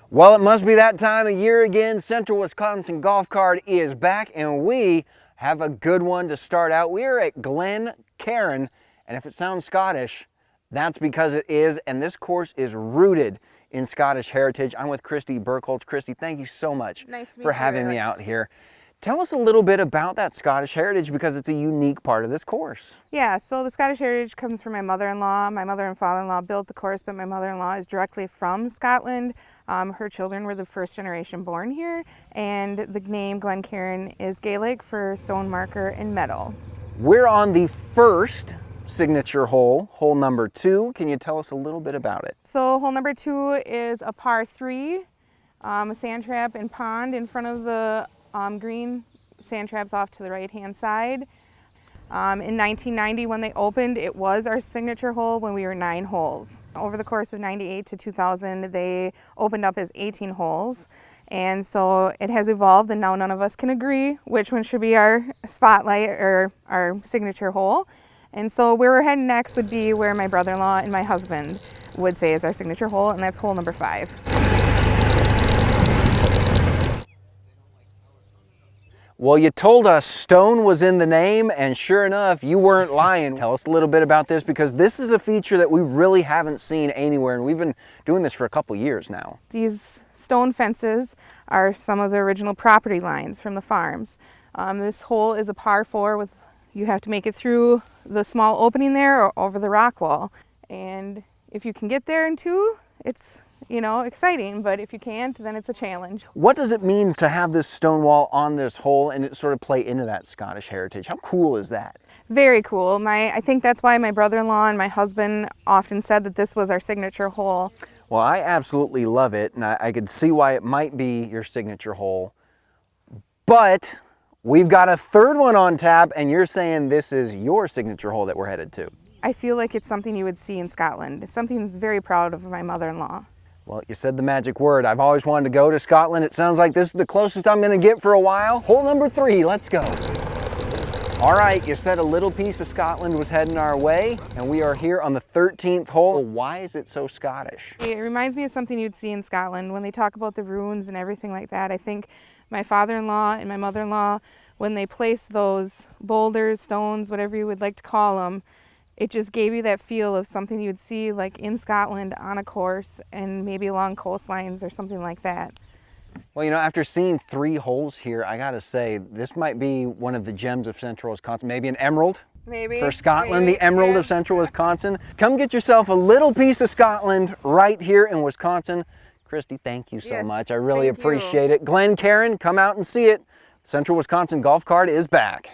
Well, it must be that time of year again. Central Wisconsin Golf Card is back, and we have a good one to start out. We are at Glen, Cairn, and if it sounds Scottish, that's because it is, and this course is rooted in Scottish heritage. I'm with Christy Burkholz. Christy, thank you so much for having me out here. Tell us a little bit about that Scottish heritage because it's a unique part of this course. Yeah, so the Scottish heritage comes from my mother-in-law. My mother and father-in-law built the course, but my mother-in-law is directly from Scotland. Her children were the first generation born here, and the name Glen Cairn is Gaelic for stone marker and meadow. We're on the first signature hole, hole number 2. Can you tell us a little bit about it? So hole number 2 is a par 3, a sand trap and pond in front of the green. Sand traps off to the right-hand side. In 1990, when they opened, it was our signature hole when we were 9 holes. Over the course of 98 to 2000, they opened up as 18 holes. And so it has evolved, and now none of us can agree which one should be our spotlight or our signature hole. And so where we're heading next would be where my brother-in-law and my husband would say is our signature hole, and that's hole number 5. Well, you told us stone was in the name, and sure enough, you weren't lying. Tell us a little bit about this, because this is a feature that we really haven't seen anywhere, and we've been doing this for a couple years now. These stone fences are some of the original property lines from the farms. This hole is a par 4 with, you have to make it through the small opening there or over the rock wall. And if you can get there in 2, it's exciting, but if you can't, then it's a challenge. What does it mean to have this stone wall on this hole and it sort of play into that Scottish heritage? How cool is that? Very cool. I think that's why my brother-in-law and my husband often said that this was our signature hole. Well, I absolutely love it, and I could see why it might be your signature hole. But we've got a third one on tap, and you're saying this is your signature hole that we're headed to. I feel like it's something you would see in Scotland. It's something very proud of my mother-in-law. Well, you said the magic word. I've always wanted to go to Scotland. It sounds like this is the closest I'm going to get for a while. Hole number 3, let's go. All right, you said a little piece of Scotland was heading our way, and we are here on the 13th hole. Why is it so Scottish? It reminds me of something you'd see in Scotland when they talk about the runes and everything like that. I think my father-in-law and my mother-in-law, when they placed those boulders, stones, whatever you would like to call them, it just gave you that feel of something you'd see like in Scotland on a course and maybe along coastlines or something like that. Well, after seeing 3 holes here, I gotta say, this might be one of the gems of Central Wisconsin. Maybe an emerald? Maybe. For Scotland, maybe, the emerald yeah. of Central Wisconsin. Come get yourself a little piece of Scotland right here in Wisconsin. Christy, thank you so much. I really appreciate it. Glen, Cairn, come out and see it. Central Wisconsin Golf Card is back.